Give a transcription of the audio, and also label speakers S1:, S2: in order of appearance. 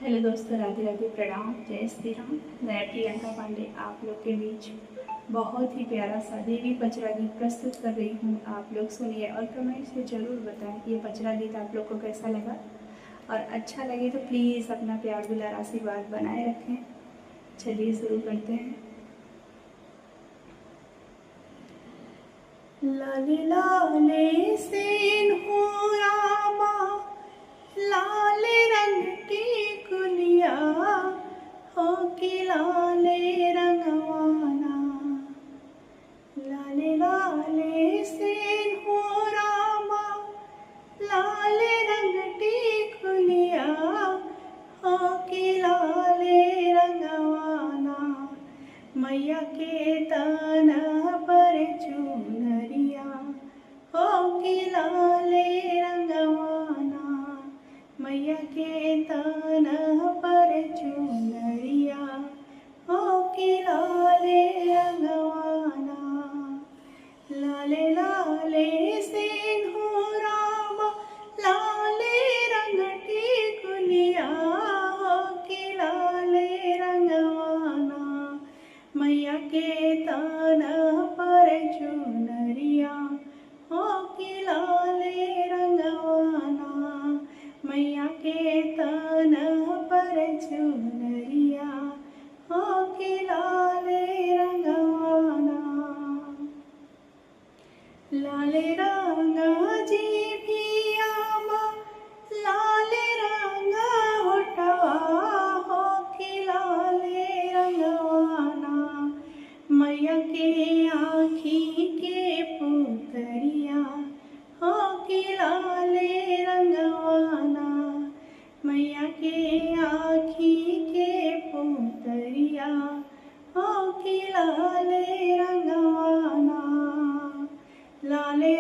S1: Hello दोस्तों, राधे राधे, प्रणाम, जय श्री राम। मैं प्रियंका पांडे आप लोग के बीच बहुत ही प्यारा सा देवी पचरा गीत प्रस्तुत कर रही हूँ। आप लोग सुनिए और कमेंट से ज़रूर बताएं ये पचरा गीत आप लोग को कैसा लगा। और अच्छा लगे तो प्लीज़ अपना प्यार दुलार आशीर्वाद बनाए रखें। चलिए शुरू करते हैं। लाले लाले सिंदूरामा, लाल रंग की कुलिया हो कि लाले रंगवाना। लाले लाले सिंदूरामा, लाल रंग की कुलिया हो कि लाले रंगवाना। मैया के तन पर चुनरिया हो कि लाले रंगवाना। मैया के तन पर चुनरिया हो कि लाले रंगवाना। लाले लाले सिंदूरामा, लाल रंग की कुलिया हो कि लाले रंगवाना। मैया के तन पर चुनरिया हो कि लाले रंगवाना। मैया के तन पर चुनरिया हो कि लाले रंगवाना। लाले रंगा जीभियामा, लाल रंगा होठवा हो कि लाले रंगवाना। मैया के आँखी के पुतरिया हो कि लाले रंगवाना। मैया के आँखी के पुतरिया हो कि लाले रंगवाना। लाले